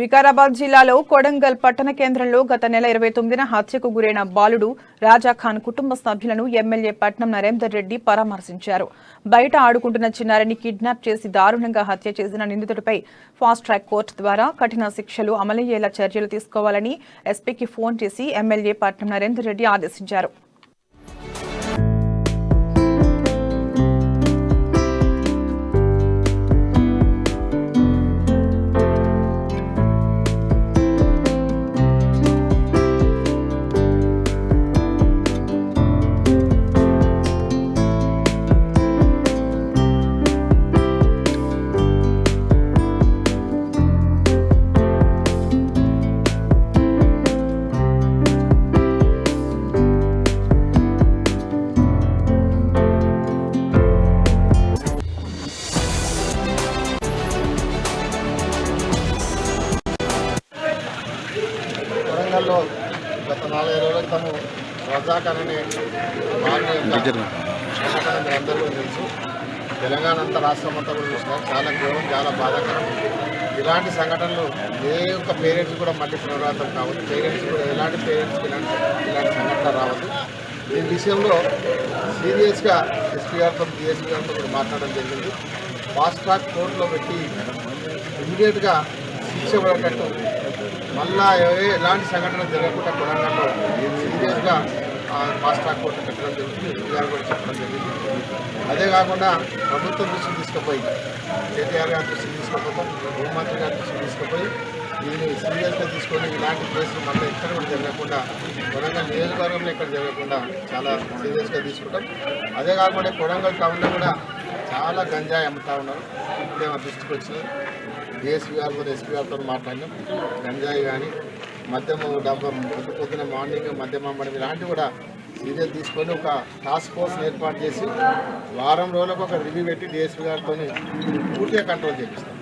వికారాబాద్ జిల్లాలో కొడంగల్ పట్టణ కేంద్రంలో గత నెల 29న హత్యకు గురైన బాలుడు రాజాఖాన్ కుటుంబ సభ్యులను ఎమ్మెల్యే పట్నం నరేందర్ రెడ్డి పరామర్శించారు. బయట ఆడుకుంటున్న చిన్నారిని కిడ్నాప్ చేసి దారుణంగా హత్య చేసిన నిందితుడిపై ఫాస్ట్ ట్రాక్ కోర్టు ద్వారా కఠిన శిక్షలు అమలయ్యేలా చర్యలు తీసుకోవాలని ఎస్పీకి ఫోన్ చేసి ఎమ్మెల్యే పట్నం నరేందర్ రెడ్డి ఆదేశించారు. వరంగల్లో గత 4 రోజుల క్రితం రజాఖాన్ అనే సంఘటన మీరందరూ కూడా తెలుసు. తెలంగాణ అంతా రాష్ట్రం అంతా కూడా చూసినారు. చాలా ఘోరం, చాలా బాధాకరం. ఇలాంటి సంఘటనలు ఏ ఒక్క పేరెంట్స్ కూడా మళ్ళీ పునరావృతం కావద్దు. పేరెంట్స్ కూడా ఎలాంటి పేరెంట్స్కి ఇలాంటి సంఘటన రావద్దు. దీని విషయంలో సీరియస్గా ఎస్పీ గారితో డిఎస్పీ గారితో కూడా మాట్లాడడం జరిగింది. ఫాస్ట్ ట్రాక్ కోర్టులో పెట్టి ఇమీడియట్గా శిక్ష పడేటట్టు మళ్ళా ఎలాంటి సంఘటన జరగకుండా కొడంగల్లో సీరియస్గా ఫాస్ట్ ట్రాక్ కోర్టు పెట్టడం జరుగుతుంది. ఎస్పీ గారు కూడా చెప్పడం జరిగింది. అదే కాకుండా ప్రభుత్వం దృష్టికి తీసుకుపోయి కేటీఆర్ గారి దృష్టికి తీసుకుపోతాం, హోంమంత్రి గారి దృష్టికి తీసుకుపోయి దీన్ని సీరియస్గా తీసుకొని ఇలాంటి కేసులు మళ్ళీ ఎక్కడ కూడా జరగకుండా కొడంగల్ నియోజకవర్గంలో ఎక్కడ జరగకుండా చాలా సీరియస్గా తీసుకుంటాం. అదే కాకుండా కొడంగల్ టౌన్లో కూడా చాలా గంజాయి అమ్ముతూ ఉన్నారు. ఇప్పుడే మా దృష్టికి వచ్చినాయి. డిఎస్పీ గారితో ఎస్పీ గారితో మాట్లాడినాం. గంజాయి కానీ మద్యము డబ్బా పొద్దున మార్నింగ్ మద్యం అమ్మడం ఇలాంటివి కూడా సీరియస్ తీసుకొని ఒక టాస్క్ ఫోర్స్ ఏర్పాటు చేసి వారం రోజులకు ఒక రివ్యూ పెట్టి డిఎస్పీ గారితో పూర్తిగా కంట్రోల్ చేపిస్తాం.